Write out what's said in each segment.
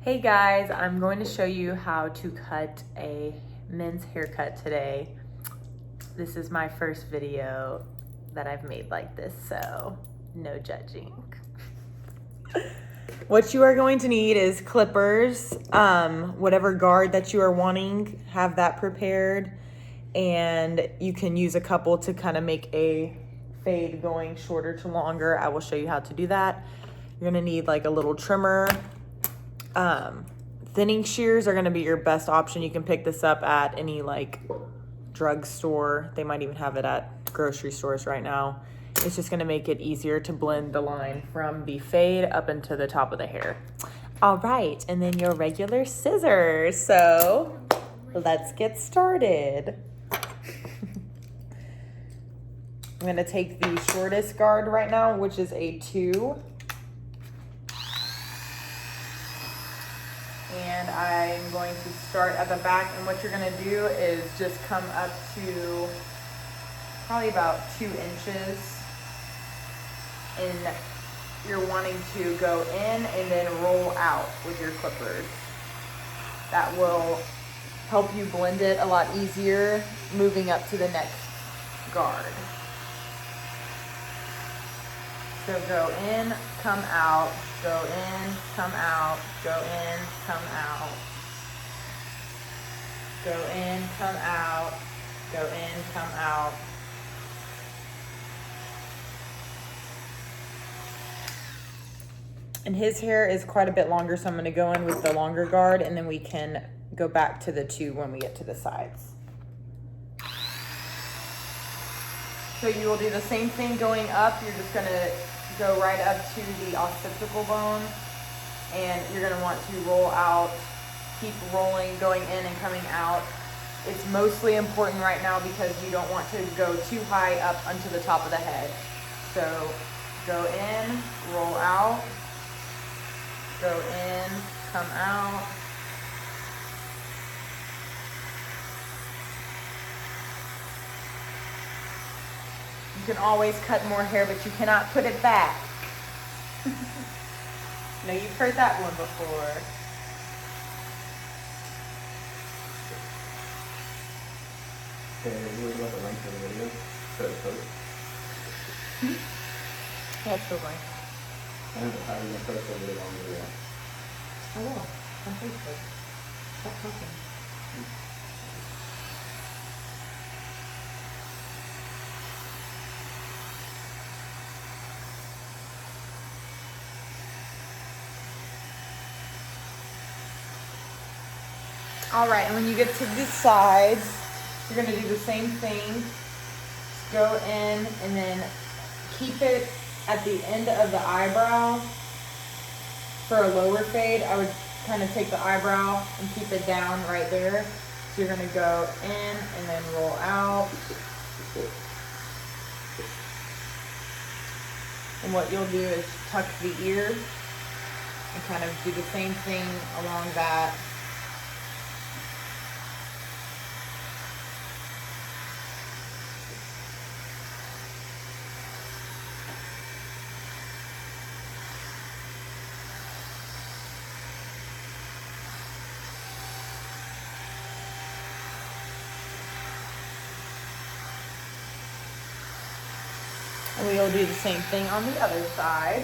Hey guys, I'm going to show you how to cut a men's haircut today. This is my first video that I've made like this, so no judging. What you are going to need is clippers, whatever guard that you are wanting, have that prepared, and you can use a couple to kind of make a fade going shorter to longer. I will show you how to do that. You're gonna need like a little trimmer. Thinning shears are gonna be your best option. You can pick this up at any like drugstore. They might even have it at grocery stores right now. It's just gonna make it easier to blend the line from the fade up into the top of the hair. All right, and then your regular scissors. So let's get started. I'm gonna take the shortest guard right now, which is a 2. And I'm going to start at the back, and what you're gonna do is just come up to probably about 2 inches. And you're wanting to go in and then roll out with your clippers. That will help you blend it a lot easier moving up to the next guard. So go in, come out, go in, come out, go in, come out, go in, come out, go in, come out. And his hair is quite a bit longer, so I'm gonna go in with the longer guard, and then we can go back to the 2 when we get to the sides. So you will do the same thing going up. You're just gonna go right up to the occipital bone, and you're gonna want to roll out, keep rolling, going in and coming out. It's mostly important right now because you don't want to go too high up onto the top of the head. So go in, roll out, go in, come out. You can always cut more hair, but you cannot put it back. No, you've heard that one before. Okay, are you worried about the length of the video? Should I post? That's the one. I know, but how are you going to post a really long video? I will. On Facebook. Stop talking. All right, and when you get to the sides, you're gonna do the same thing. Just go in and then keep it at the end of the eyebrow. For a lower fade, I would kind of take the eyebrow and keep it down right there. So you're gonna go in and then roll out. And what you'll do is tuck the ear and kind of do the same thing along that. And we'll do the same thing on the other side.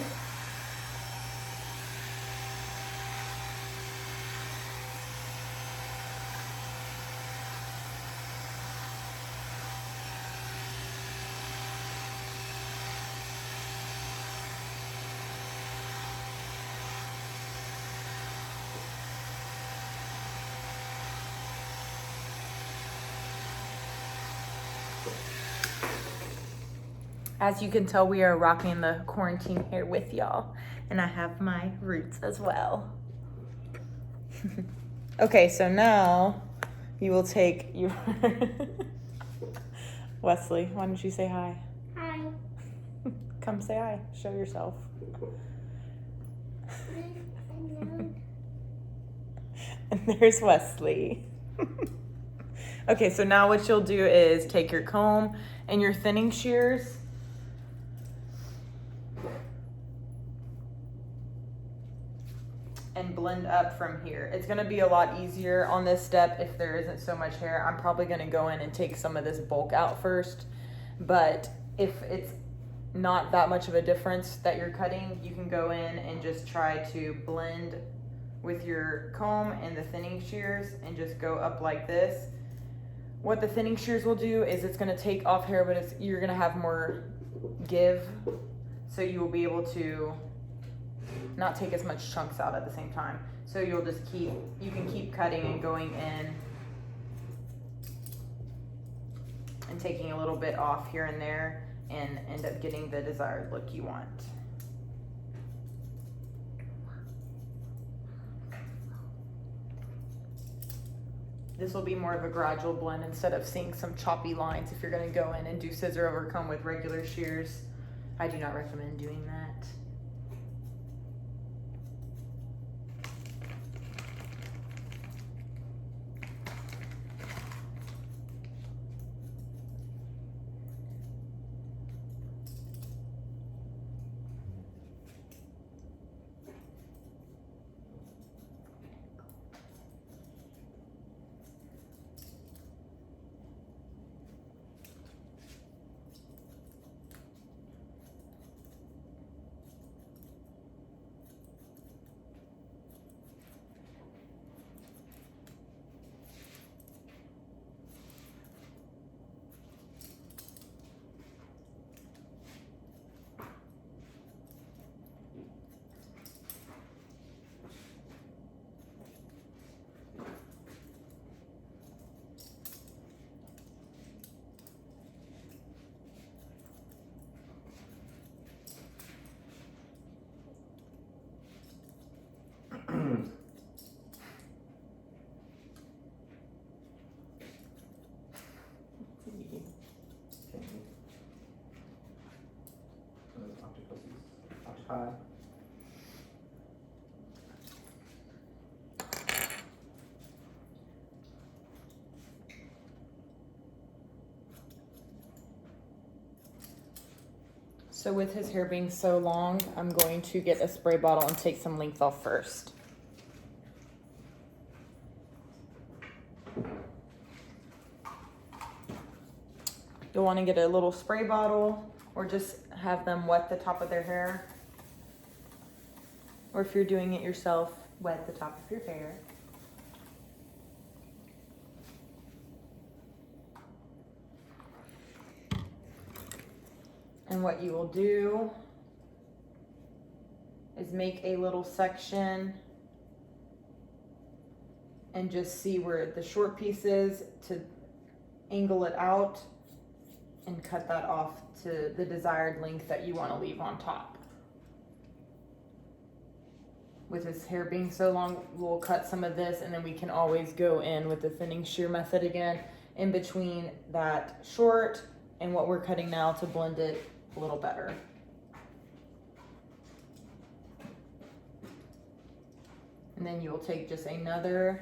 As you can tell, we are rocking the quarantine hair with y'all, and I have my roots as well. Okay, so now you will take your Wesley, why don't you say hi? Hi. Come say hi, show yourself. And there's Wesley. Okay, so now what you'll do is take your comb and your thinning shears. and blend up from here. It's gonna be a lot easier on this step if there isn't so much hair. I'm probably gonna go in and take some of this bulk out first, but if it's not that much of a difference that you're cutting, you can go in and just try to blend with your comb and the thinning shears and just go up like this. What the thinning shears will do is it's gonna take off hair, but you're gonna have more give, so you will be able to not take as much chunks out at the same time. So you can keep cutting and going in and taking a little bit off here and there and end up getting the desired look you want. This will be more of a gradual blend instead of seeing some choppy lines if you're gonna go in and do scissor over comb with regular shears. I do not recommend doing that. Octopi. So with his hair being so long, I'm going to get a spray bottle and take some length off first. You'll want to get a little spray bottle or just have them wet the top of their hair. Or if you're doing it yourself, wet the top of your hair. And what you will do is make a little section and just see where the short piece is to angle it out and cut that off to the desired length that you want to leave on top. With his hair being so long, we'll cut some of this and then we can always go in with the thinning shear method again in between that short and what we're cutting now to blend it a little better. And then you will take just another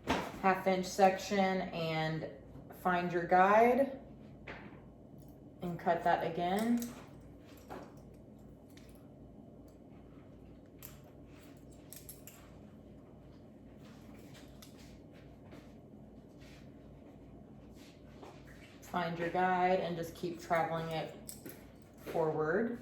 1/2 inch section and find your guide and cut that again. Find your guide and just keep traveling it forward.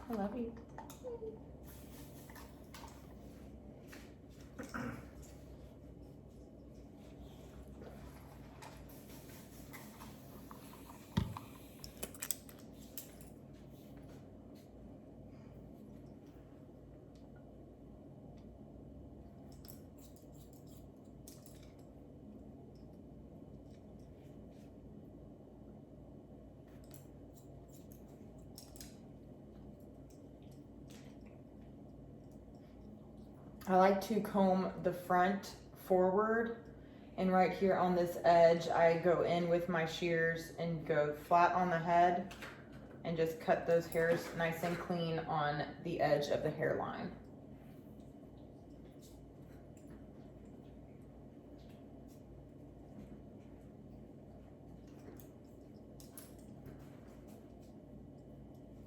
I love you. I like to comb the front forward And right here on this edge, I go in with my shears and go flat on the head and just cut those hairs nice and clean on the edge of the hairline.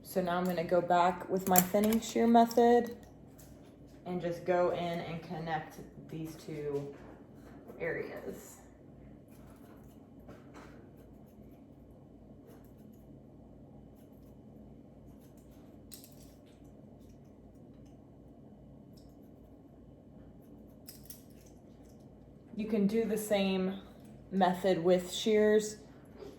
So now I'm gonna go back with my thinning shear method and just go in and connect these two areas. You can do the same method with shears,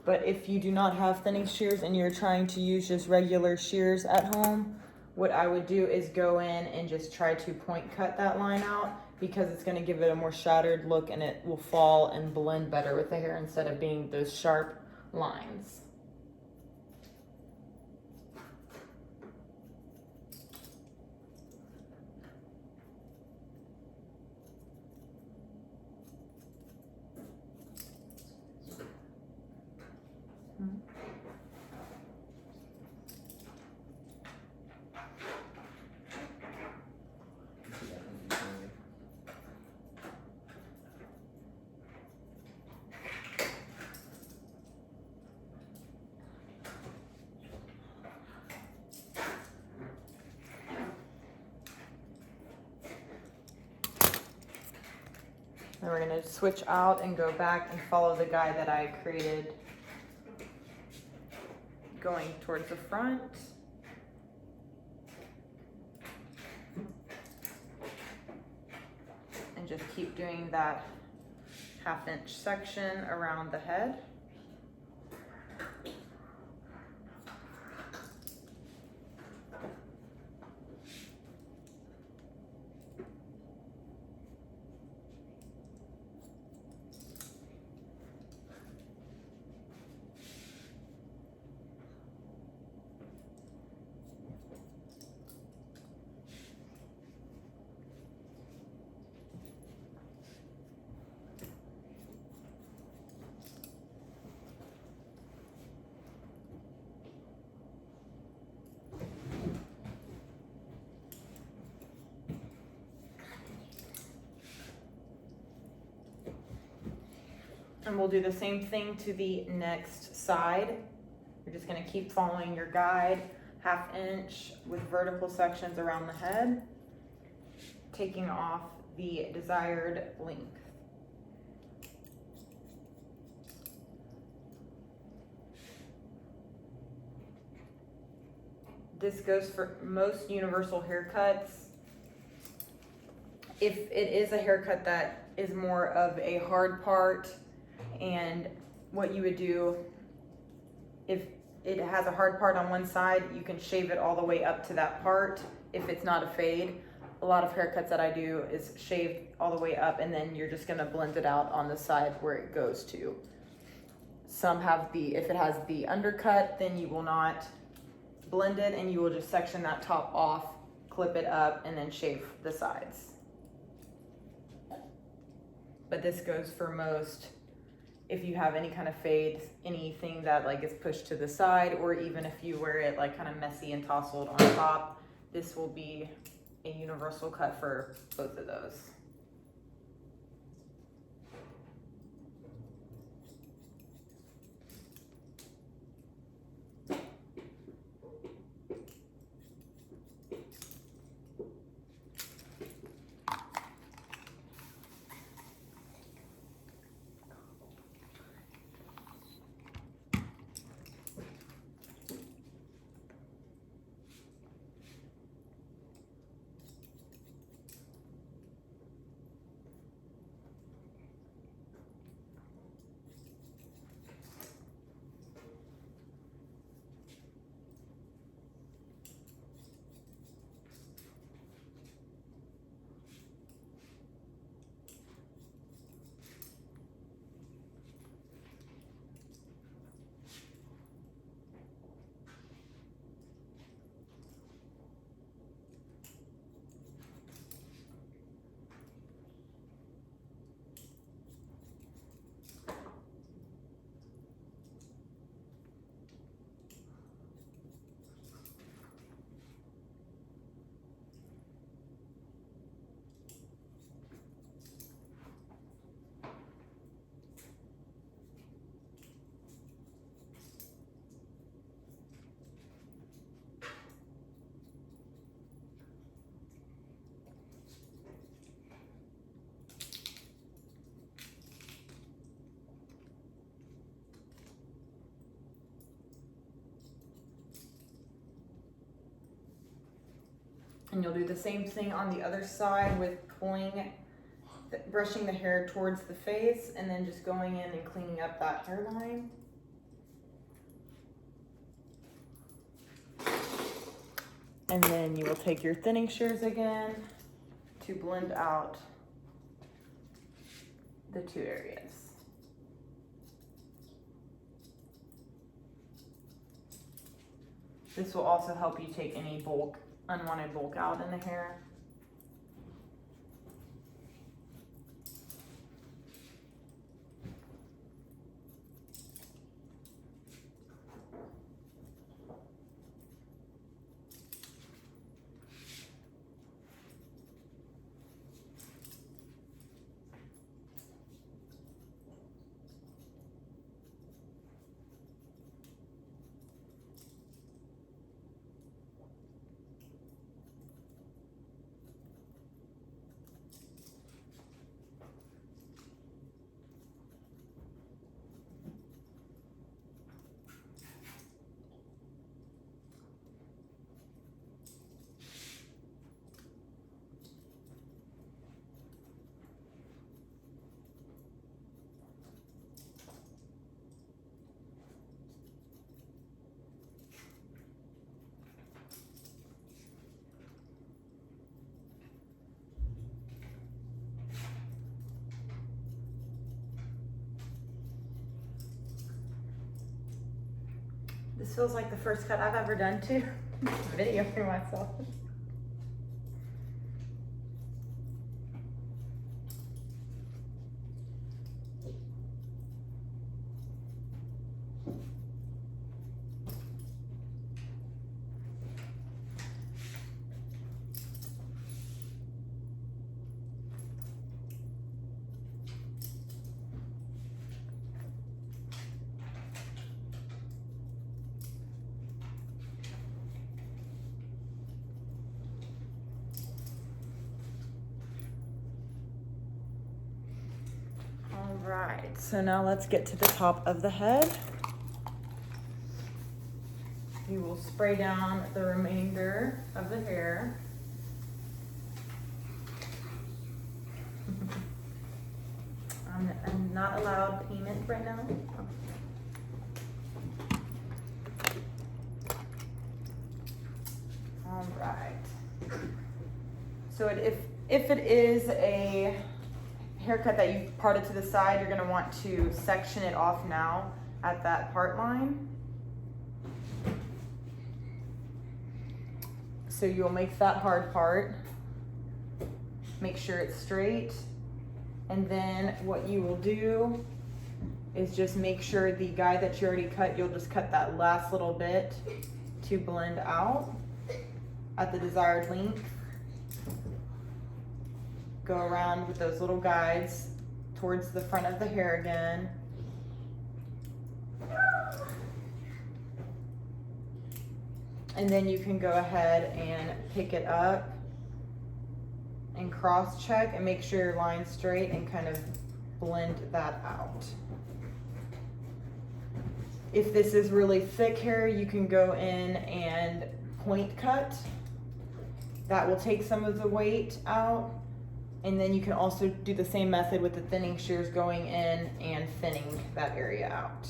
but if you do not have thinning shears and you're trying to use just regular shears at home, what I would do is go in and just try to point cut that line out, because it's going to give it a more shattered look and it will fall and blend better with the hair instead of being those sharp lines. Then we're going to switch out and go back and follow the guy that I created going towards the front. And just keep doing that 1/2 inch section around the head. And we'll do the same thing to the next side. You're just going to keep following your guide, 1/2 inch with vertical sections around the head, taking off the desired length. This goes for most universal haircuts. If it is a haircut that is more of a hard part, and what you would do, if it has a hard part on one side, you can shave it all the way up to that part if it's not a fade. A lot of haircuts that I do is shaved all the way up, and then you're just gonna blend it out on the side where it goes to. Some have if it has the undercut, then you will not blend it and you will just section that top off, clip it up, and then shave the sides. But this goes for most. If you have any kind of fade, anything that like is pushed to the side, or even if you wear it like kind of messy and tousled on top, this will be a universal cut for both of those. And you'll do the same thing on the other side with brushing the hair towards the face and then just going in and cleaning up that hairline. And then you will take your thinning shears again to blend out the two areas. This will also help you take any bulk, unwanted bulk out in the hair. This feels like the first cut I've ever done too. Video for myself. All right, so now let's get to the top of the head. You will spray down the remainder of the hair. I'm not allowed payment right now. All right. So if it is a haircut that you parted to the side, you're gonna want to section it off now at that part line. So you'll make that hard part, make sure it's straight, and then what you will do is just make sure the guide that you already cut, you'll just cut that last little bit to blend out at the desired length. Go around with those little guides towards the front of the hair again. And then you can go ahead and pick it up and cross check and make sure your line's straight and kind of blend that out. If this is really thick hair, you can go in and point cut. That will take some of the weight out. And then you can also do the same method with the thinning shears, going in and thinning that area out.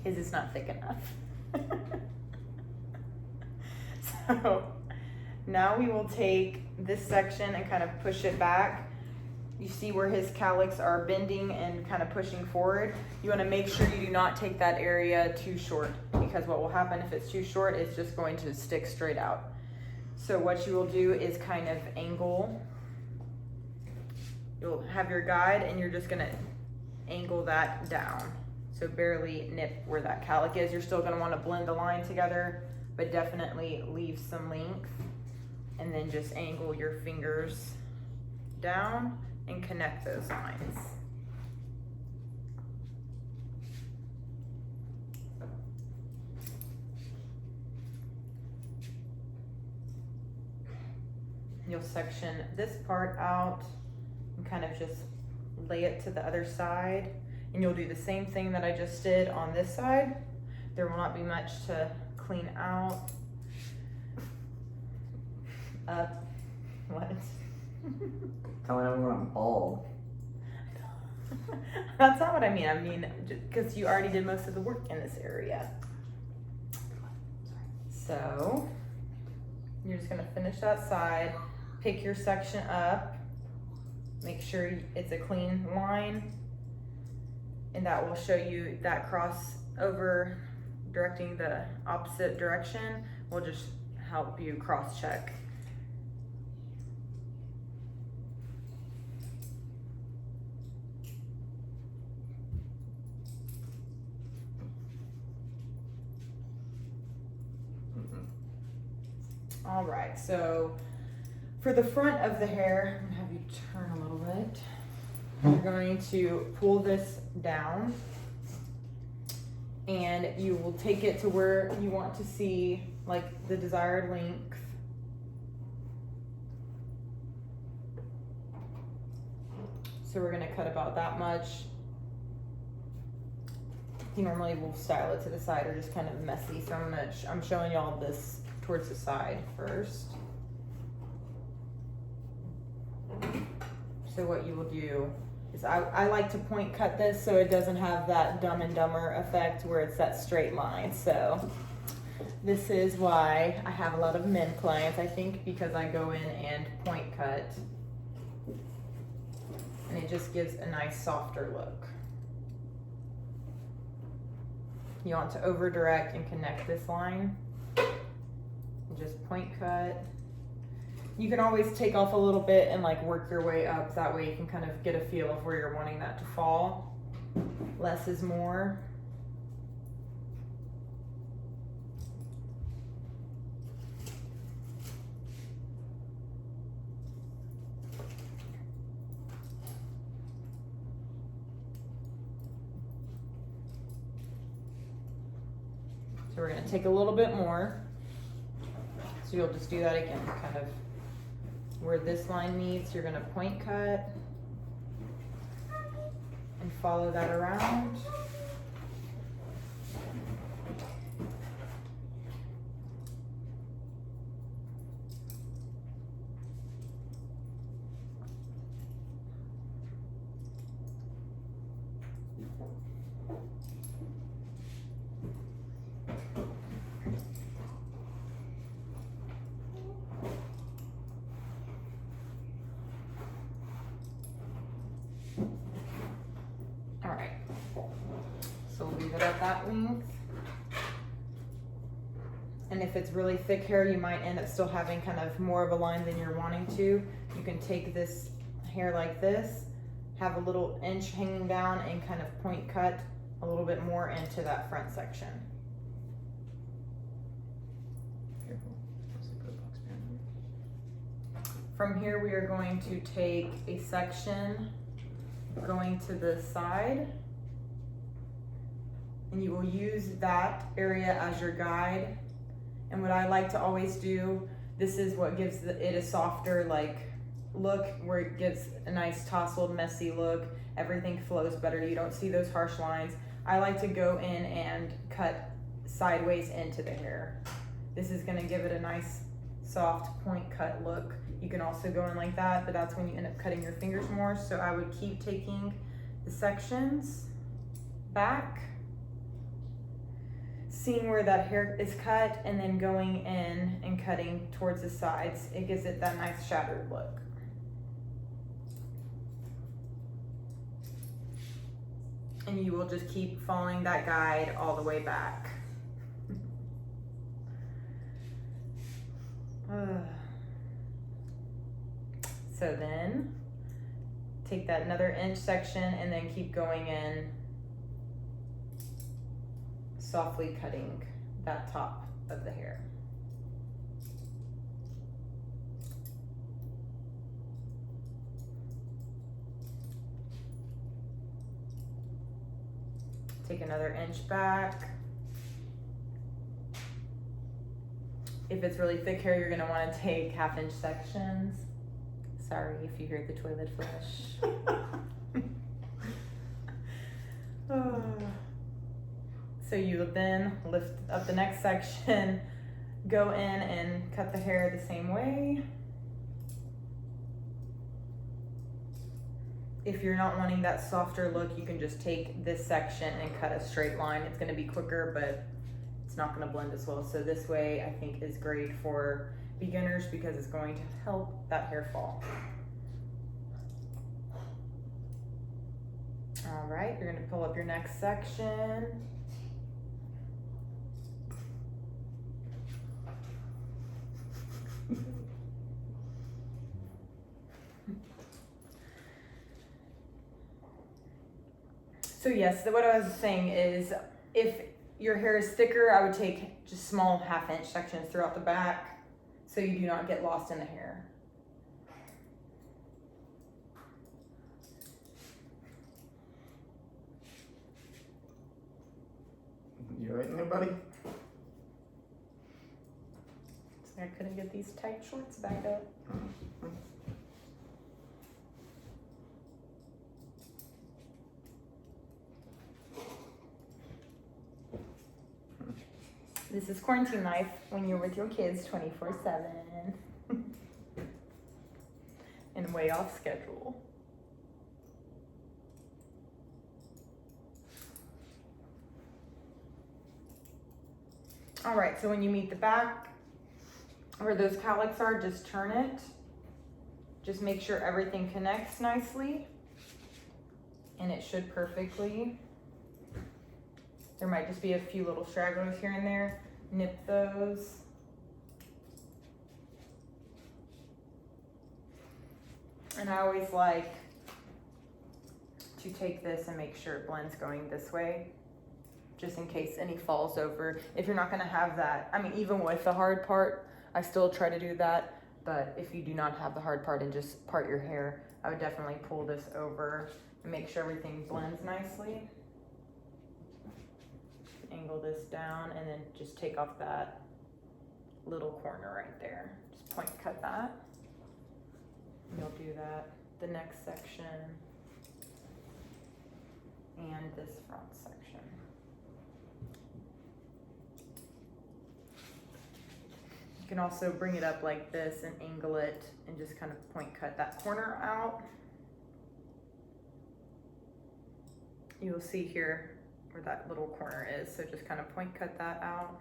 His is not thick enough. So now we will take this section and kind of push it back. You see where his cowlicks are bending and kind of pushing forward. You want to make sure you do not take that area too short, because what will happen if it's too short, it's just going to stick straight out. So what you will do is kind of angle. You'll have your guide and you're just going to angle that down. So barely nip where that cowlick is. You're still going to want to blend the line together, but definitely leave some length, and then just angle your fingers down and connect those lines. You'll section this part out and kind of just lay it to the other side, and you'll do the same thing that I just did on this side, There will not be much to clean out. Up. What? Telling everyone I'm bald. That's not what I mean. I mean, because you already did most of the work in this area. So, you're just gonna finish that side, pick your section up, make sure it's a clean line, and that will show you that crossover directing the opposite direction will just help you cross check. All right, so for the front of the hair, I'm gonna have you turn a little bit. You're going to pull this down and you will take it to where you want to see like the desired length. So we're gonna cut about that much. You normally will style it to the side or just kind of messy, so I'm showing y'all this towards the side first. So what you will do is I like to point cut this so it doesn't have that Dumb and Dumber effect where it's that straight line. So this is why I have a lot of men clients, I think, because I go in and point cut and it just gives a nice softer look. You want to over direct and connect this line. Just point cut. You can always take off a little bit and like work your way up. That way you can kind of get a feel of where you're wanting that to fall. Less is more. So we're gonna take a little bit more. So you'll just do that again, kind of where this line meets, you're gonna point cut and follow that around. At that length. And if it's really thick hair, you might end up still having kind of more of a line than you're wanting to. You can take this hair like this, have a little inch hanging down and kind of point cut a little bit more into that front section. Careful. Put a box behind you. From here, we are going to take a section going to the side. And you will use that area as your guide. And what I like to always do, this is what gives it a softer like look, where it gives a nice tousled, messy look. Everything flows better. You don't see those harsh lines. I like to go in and cut sideways into the hair. This is gonna give it a nice soft point cut look. You can also go in like that, but that's when you end up cutting your fingers more. So I would keep taking the sections back, seeing where that hair is cut, and then going in and cutting towards the sides. It gives it that nice shattered look. And you will just keep following that guide all the way back. So then take that another inch section and then keep going in, softly cutting that top of the hair. Take another inch back. If it's really thick hair, you're gonna wanna take 1/2 inch sections. Sorry if you hear the toilet flush. So you would then lift up the next section, go in and cut the hair the same way. If you're not wanting that softer look, you can just take this section and cut a straight line. It's gonna be quicker, but it's not gonna blend as well. So this way I think is great for beginners because it's going to help that hair fall. All right, you're gonna pull up your next section. So yes, what I was saying is if your hair is thicker, I would take just small 1/2 inch sections throughout the back so you do not get lost in the hair. You right there, buddy? I couldn't get these tight shorts back up. This is quarantine life when you're with your kids 24/7 and way off schedule. All right, so when you meet the back where those cowlicks are, just turn it. Just make sure everything connects nicely and it should perfectly. There might just be a few little stragglers here and there. Nip those. And I always like to take this and make sure it blends going this way, just in case any falls over. If you're not gonna have that, I mean, even with the hard part, I still try to do that. But if you do not have the hard part and just part your hair, I would definitely pull this over and make sure everything blends nicely. Angle this down and then just take off that little corner right there. Just point cut that. And you'll do that the next section and this front section. You can also bring it up like this and angle it and just kind of point cut that corner out. You'll see here where that little corner is, so just kind of point cut that out.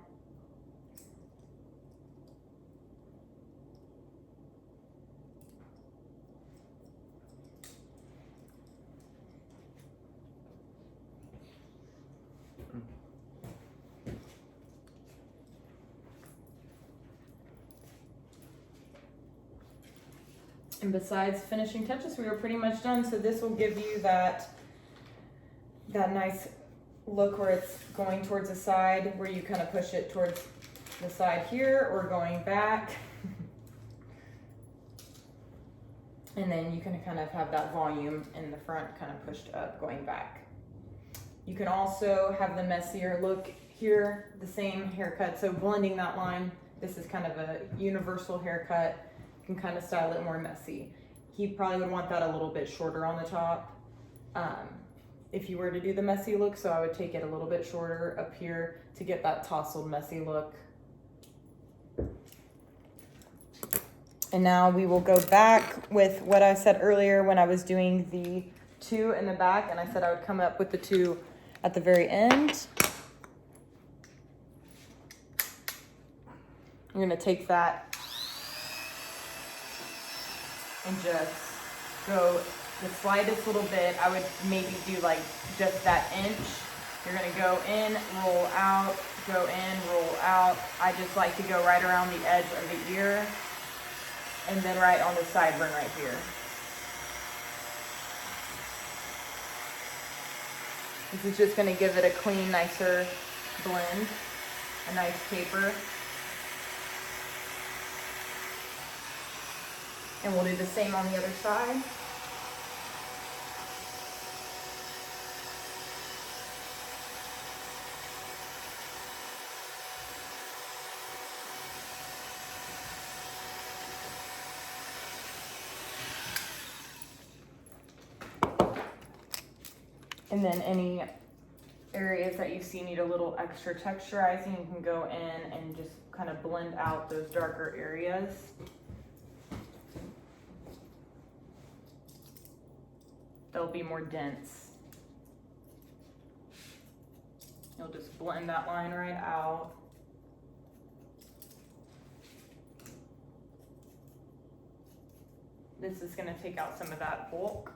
And besides finishing touches, we are pretty much done. So this will give you that nice look where it's going towards the side, where you kind of push it towards the side here or going back. And then you can kind of have that volume in the front kind of pushed up going back. You can also have the messier look here, the same haircut. So blending that line, this is kind of a universal haircut. You can kind of style it more messy. He probably would want that a little bit shorter on the top. If you were to do the messy look, so I would take it a little bit shorter up here to get that tousled messy look. And now we will go back with what I said earlier when I was doing the 2 in the back, and I said I would come up with the 2 at the very end. You're gonna take that and just go the slightest little bit. I would maybe do like just that inch. You're gonna go in, roll out, go in, roll out. I just like to go right around the edge of the ear and then right on the sideburn right here. This is just gonna give it a clean, nicer blend, a nice taper. And we'll do the same on the other side. And then any areas that you see need a little extra texturizing, you can go in and just kind of blend out those darker areas. They'll be more dense. You'll just blend that line right out. This is going to take out some of that bulk.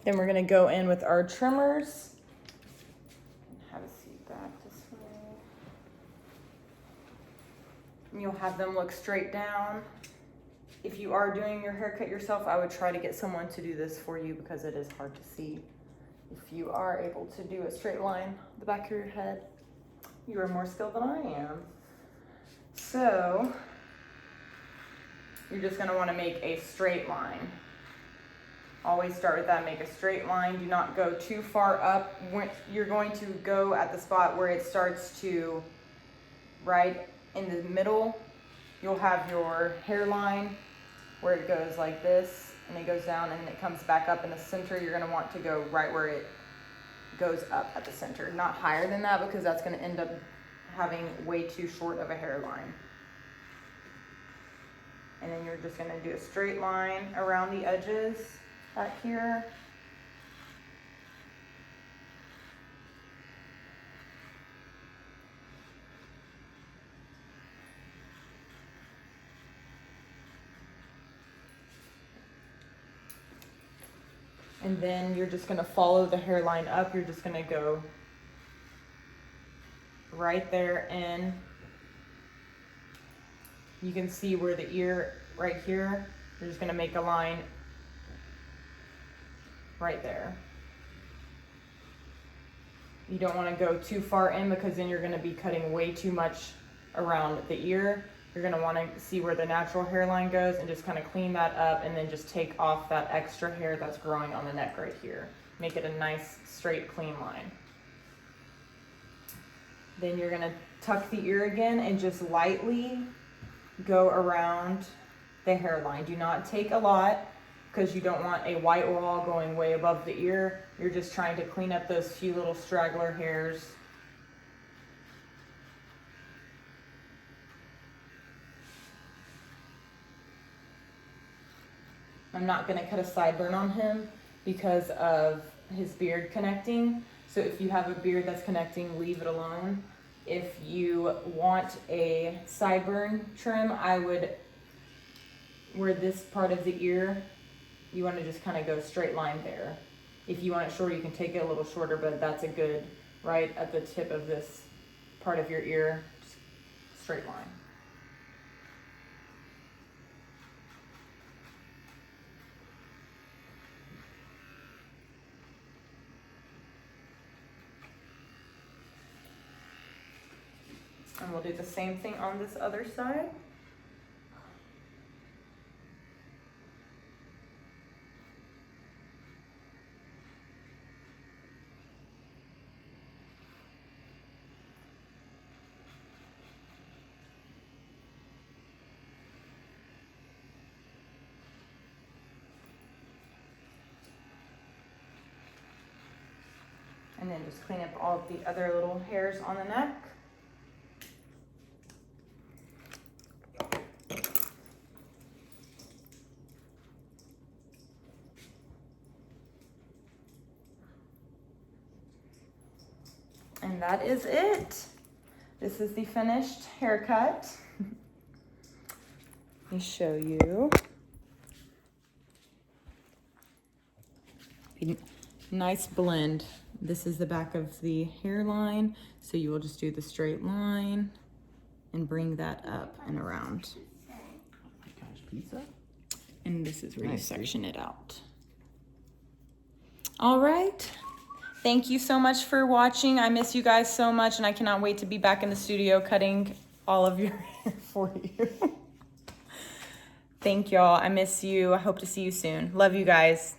Then we're going to go in with our trimmers. Have a seat back this way. And you'll have them look straight down. If you are doing your haircut yourself, I would try to get someone to do this for you because it is hard to see. If you are able to do a straight line the back of your head, you are more skilled than I am. So you're just going to want to make a straight line. Always start with that, make a straight line. Do not go too far up. You're going to go at the spot where it starts to, right in the middle, you'll have your hairline where it goes like this, and it goes down, and then it comes back up in the center. You're gonna want to go right where it goes up at the center, not higher than that, because that's gonna end up having way too short of a hairline. And then you're just gonna do a straight line around the edges back here. And then you're just gonna follow the hairline up. You're just gonna go right there in. You can see where the ear, right here, you're just gonna make a line right there. You don't wanna go too far in because then you're gonna be cutting way too much around the ear. You're gonna wanna see where the natural hairline goes and just kind of clean that up, and then just take off that extra hair that's growing on the neck right here. Make it a nice, straight, clean line. Then you're gonna tuck the ear again and just lightly go around the hairline. Do not take a lot because you don't want a white wall going way above the ear. You're just trying to clean up those few little straggler hairs. I'm not gonna cut a sideburn on him because of his beard connecting. So if you have a beard that's connecting, leave it alone. If you want a sideburn trim, I would, where this part of the ear, you wanna just kind of go straight line there. If you want it shorter, you can take it a little shorter, but that's a good, right at the tip of this part of your ear, just straight line. And we'll do the same thing on this other side. And then just clean up all of the other little hairs on the neck. And that is it. This is the finished haircut. Let me show you. Nice blend. This is the back of the hairline. So you will just do the straight line and bring that up and around. Oh my gosh, pizza? And this is where Nice, you section it out. All right. Thank you so much for watching. I miss you guys so much, and I cannot wait to be back in the studio cutting all of your hair for you. Thank y'all. I miss you. I hope to see you soon. Love you guys.